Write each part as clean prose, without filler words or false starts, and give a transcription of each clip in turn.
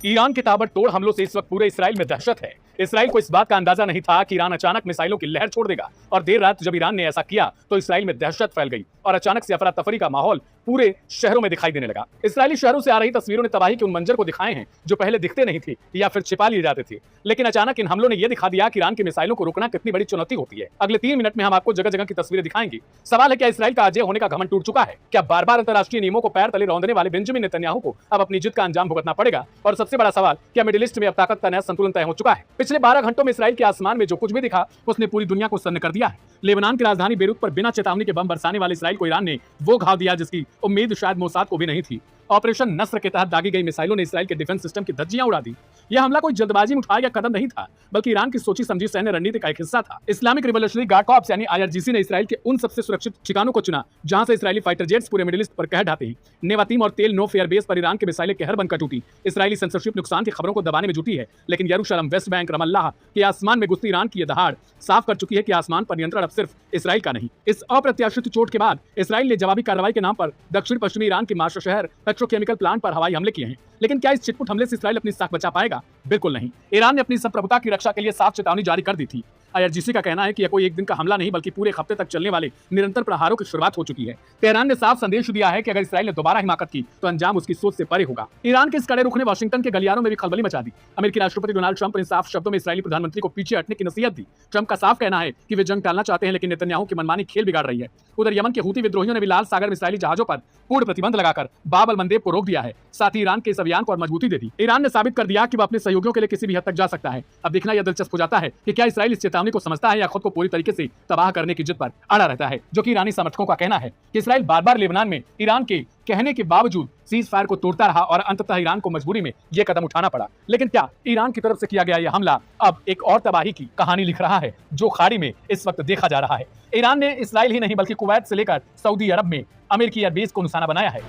Iran के ताबड़तोड़ हमलों से इस वक्त पूरे इसराइल में दहशत है। इसराइल को इस बात का अंदाजा नहीं था कि ईरान अचानक मिसाइलों की लहर छोड़ देगा और देर रात जब ईरान ने ऐसा किया तो इसराइल में दहशत फैल गई और अचानक से अफरा तफरी का माहौल पूरे शहरों में दिखाई देने लगा। इसराइली शहरों से आ रही तस्वीरों ने तबाही के उन मंजर को दिखाए हैं जो पहले दिखते नहीं थे या फिर छिपा लिए जाते थे, लेकिन अचानक इन हमलों ने यह दिखा दिया कि ईरान की मिसाइलों को रोकना कितनी बड़ी चुनौती होती है। अगले 3 मिनट में हम आपको जगह जगह की तस्वीरें दिखाएंगे। सवाल है, क्या इसराइल का अजय होने का घमंड टूट चुका है? क्या बार बार अंतर्राष्ट्रीय नियमों को पैर तले रौंदने वाले बेंजामिन नेतन्याहू को अब अपनी जिद का अंजाम भुगतना पड़ेगा? और सबसे बड़ा सवाल, क्या मिडिल ईस्ट में अब ताकत का नया संतुलन तय हो चुका है? पिछले 12 घंटों में इसराइल के आसमान में जो कुछ भी दिखा उसने पूरी दुनिया को सन्न कर दिया है। लेबनान की राजधानी बेरूत पर बिना चेतावनी के बम बरसाने वाले इसराइल को ईरान ने वो घाव दिया जिसकी उम्मीद शायद मोसाद को भी नहीं थी। ऑपरेशन नस्र के तहत दागी गई मिसाइलों ने इसराइल के डिफेंस सिस्टम की धज्जियां उड़ा दी। यह हमला कोई जल्दबाजी में उठाया गया कदम नहीं था, बल्कि ईरान की सोची समझी सैन्य रणनीति का एक हिस्सा था। इस्लामिक रिवॉल्यूशनरी गार्ड कॉर्प्स यानी IRGC ने इसराइल के उन सबसे सुरक्षित ठिकानों को चुना जहां से इसराइली फाइटर जेट्स पूरे मिडिल ईस्ट पर कह ढाते हैं। नेवातीम और तेल नोफ एयरबेस पर ईरान की मिसाइलें कहर बनकर टूटी। इसराइली सेंसरशिप नुकसान की खबरों को दबाने में जुटी है, लेकिन यरूशलेम, वेस्ट बैंक, रमल्लाह के आसमान में घुसती ईरान की यह दहाड़ साफ कर चुकी है कि आसमान पर नियंत्रण अब सिर्फ इसराइल का नहीं। इस अप्रत्याशित चोट के बाद इसराइल ने जवाबी कार्रवाई के नाम पर दक्षिण पश्चिमी ईरान के मास्टर शहर पेट्रोकेमिकल प्लांट पर हवाई हमले किए हैं। लेकिन क्या इस छिटपुट हमले से इसराइल अपनी साख बचा पाएगा? बिल्कुल नहीं। ईरान ने अपनी संप्रभुता की रक्षा के लिए साफ चेतावनी जारी कर दी थी। IRGC का कहना है कि यह कोई एक दिन का हमला नहीं बल्कि पूरे हफ्ते तक चलने वाले निरंतर प्रहारों की शुरुआत हो चुकी है। तेहरान ने साफ संदेश दिया है कि अगर इसराइल ने दोबारा हिमाकत की तो अंजाम उसकी सोच से परे होगा। ईरान के इस कड़े रुख ने वाशिंगटन के गलियारों में भी खलबली मचा दी। अमेरिकी राष्ट्रपति डोनाल्ड ट्रंप ने साफ शब्दों में इसराइली प्रधानमंत्री को पीछे हटने की नसीहत दी। ट्रंप का साफ कहना है कि वे जंग टालना चाहते हैं, लेकिन नेतन्याहू की मनमानी खेल बिगाड़ रही है। उधर यमन के हूती विद्रोहियों ने भी लाल सागर में इसराइली जहाजों पर पूर्ण प्रतिबंध लगाकर बाब अल मंदेब को रोक दिया है। साथ ही ईरान के इस अभियान को और मजबूती दे दी। ईरान ने साबित कर दिया कि वह अपने सहयोगियों के लिए किसी भी हद तक जा सकता है। अब देखना यह दिलचस्प हो जाता है कि क्या इसराइल इस चेतावनी को समझता है या खुद को पूरी तरीके से तबाह करने की जिद पर अड़ा रहता है, जो कि ईरानी समर्थकों का कहना है कि इसराइल बार बार लेबनान में ईरान के कहने के बावजूद सीज फायर को तोड़ता रहा और अंततः ईरान को मजबूरी में यह कदम उठाना पड़ा। लेकिन क्या ईरान की तरफ से किया गया यह हमला अब एक और तबाही की कहानी लिख रहा है, जो खाड़ी में इस वक्त देखा जा रहा है? ईरान ने इसराइल ही नहीं बल्कि कुवैत से लेकर सऊदी अरब में अमेरिकी एयरबेस को निशाना बनाया है।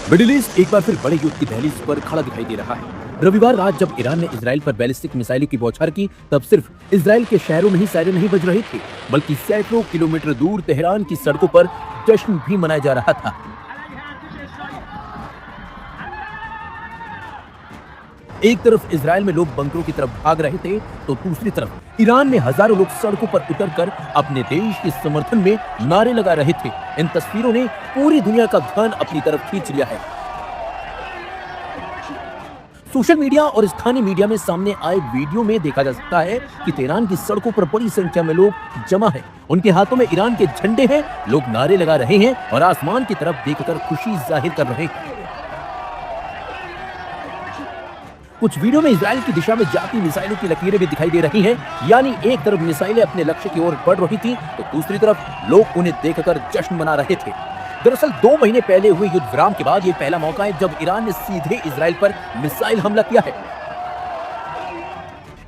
मिडिल ईस्ट एक बार फिर बड़े युद्ध की दहलीज पर खड़ा दिखाई दे रहा है। रविवार रात जब ईरान ने इजराइल पर बैलिस्टिक मिसाइलों की बौछार की, तब सिर्फ इजराइल के शहरों में ही सायरन नहीं बज रहे थे, बल्कि सैकड़ों किलोमीटर दूर तेहरान की सड़कों पर जश्न भी मनाया जा रहा था। एक तरफ इजराइल में लोग बंकरों की तरफ भाग रहे थे, तो दूसरी तरफ ईरान में हजारों लोग सड़कों पर उतरकर अपने देश के समर्थन में नारे लगा रहे थे। इन तस्वीरों ने पूरी दुनिया का ध्यान अपनी तरफ खींच लिया है। सोशल मीडिया और स्थानीय मीडिया में सामने आए वीडियो में देखा जा सकता है कि तेहरान की सड़कों पर बड़ी संख्या में लोग जमा हैं। उनके हाथों में ईरान के झंडे हैं, लोग नारे लगा रहे हैं और आसमान की तरफ देखकर खुशी जाहिर कर रहे हैं। कुछ वीडियो में इजराइल की दिशा में जाती मिसाइलों की लकीरें भी दिखाई दे रही हैं, यानी एक तरफ मिसाइलें अपने लक्ष्य की ओर बढ़ रही थी, तो दूसरी तरफ लोग उन्हें देखकर जश्न मना रहे थे। दरअसल 2 महीने पहले हुए युद्ध विराम के बाद ये पहला मौका है जब ईरान ने सीधे इजराइल पर मिसाइल हमला किया है।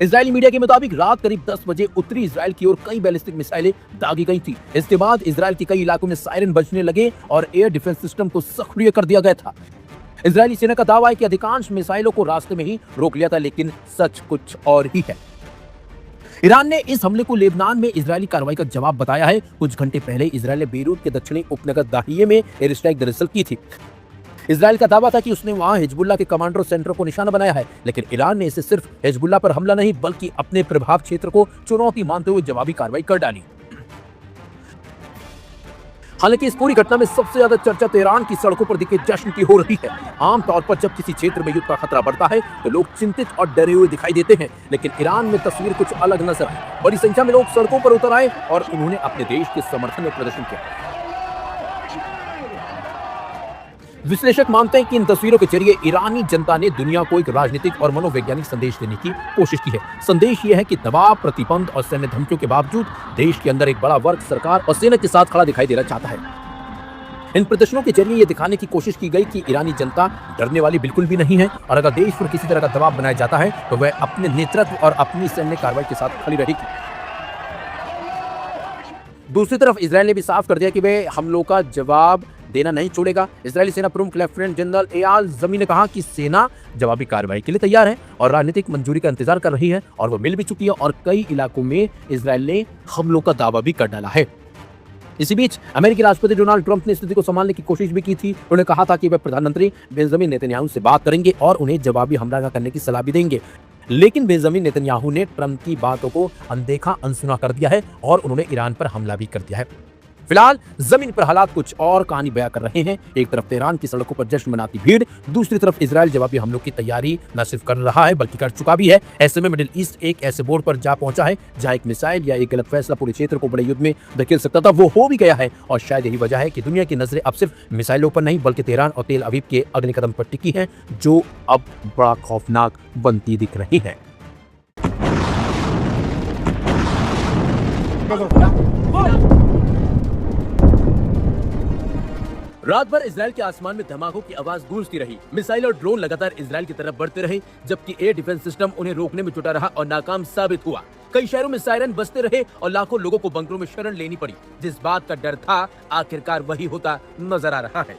इजरायली मीडिया के मुताबिक रात करीब 10 बजे उत्तरी इजराइल की ओर कई बैलिस्टिक मिसाइलें दागी गई थी। इसके बाद इजराइल के कई इलाकों में सायरन बजने लगे और एयर डिफेंस सिस्टम को सक्रिय कर दिया गया था। इजरायली सेना का दावा है कि अधिकांश मिसाइलों को रास्ते में ही रोक लिया था, लेकिन सच कुछ और ही है। ईरान ने इस हमले को लेबनान में इजरायली कार्रवाई का जवाब बताया है। कुछ घंटे पहले इजराइल ने बेरूत के दक्षिणी उपनगर दाहिये में एयर स्ट्राइक दरअसल की थी। इजराइल का दावा था कि उसने वहां हिजबुल्लाह के कमांडर सेंटर को निशाना बनाया है, लेकिन ईरान ने इसे सिर्फ हिजबुल्लाह पर हमला नहीं बल्कि अपने प्रभाव क्षेत्र को चुनौती मानते हुए जवाबी कार्रवाई कर डाली। हालांकि इस पूरी घटना में सबसे ज्यादा चर्चा तेहरान की सड़कों पर दिखे जश्न की हो रही है। आमतौर पर जब किसी क्षेत्र में युद्ध का खतरा बढ़ता है तो लोग चिंतित और डरे हुए दिखाई देते हैं, लेकिन ईरान में तस्वीर कुछ अलग नजर आई। बड़ी संख्या में लोग सड़कों पर उतर आए और उन्होंने अपने देश के समर्थन में प्रदर्शन किया। विश्लेषक मानते हैं कि इन तस्वीरों के जरिए ईरानी जनता ने दुनिया को एक राजनीतिक और मनोवैज्ञानिक संदेश देने की कोशिश की है। संदेश यह है कि दबाव, प्रतिबंध और सैन्य धमकियों के बावजूद देश के अंदर एक बड़ा वर्ग सरकार और सेना के साथ खड़ा दिखाई देना चाहता है। इन प्रदर्शनों के जरिए यह दिखाने की कोशिश की गई कि ईरानी जनता डरने वाली बिल्कुल भी नहीं है और अगर देश पर किसी तरह का दबाव बनाया जाता है तो वह अपने नेतृत्व और अपनी सैन्य कार्रवाई के साथ खड़ी रहेगी। दूसरी तरफ इजराइल ने भी साफ कर दिया कि वे हमलों का जवाब देना नहीं छोड़ेगा। इजरायली सेना प्रमुख लेफ्टिनेंट जनरल एयाल जमी ने कहा कि सेना जवाबी कार्रवाई के लिए तैयार है और राजनीतिक मंजूरी का इंतजार कर रही है और वो मिल भी चुकी है और कई इलाकों में इजरायल ने हमलों का दावा भी कर डाला है। इसी बीच अमेरिकी राष्ट्रपति डोनाल्ड ट्रंप ने स्थिति को संभालने की कोशिश भी की थी। उन्होंने कहा था कि वे प्रधानमंत्री बेंजामिन नेतन्याहू से बात करेंगे और उन्हें जवाबी हमला करने की सलाह भी देंगे, लेकिन बेंजामिन नेतन्याहू ने ट्रंप की बातों को अनदेखा अनसुना कर दिया है और उन्होंने ईरान पर हमला भी कर दिया है। फिलहाल जमीन पर हालात कुछ और कहानी बयां कर रहे हैं। एक तरफ तेहरान की सड़कों पर जश्न मनाती भीड़, दूसरी तरफ इजराइल जवाबी हमलों की तैयारी न सिर्फ कर रहा है बल्कि कर चुका भी है। ऐसे में मिडिल ईस्ट एक ऐसे बोर्ड पर जा पहुंचा है जहां एक मिसाइल या एक गलत फैसला पूरे क्षेत्र को बड़े युद्ध में धकेल सकता था। वो हो भी गया है और शायद यही वजह है कि दुनिया की नजरें अब सिर्फ मिसाइलों पर नहीं बल्कि तेहरान और तेल अवीव के अगले कदम पर टिकी है, जो अब बड़ा खौफनाक बनती दिख रही है। रात भर इजरायल के आसमान में धमाकों की आवाज गूंजती रही। मिसाइल और ड्रोन लगातार इजरायल की तरफ बढ़ते रहे, जबकि एयर डिफेंस सिस्टम उन्हें रोकने में जुटा रहा और नाकाम साबित हुआ। कई शहरों में सायरन बजते रहे और लाखों लोगों को बंकरों में शरण लेनी पड़ी। जिस बात का डर था, आखिरकार वही होता नजर आ रहा है।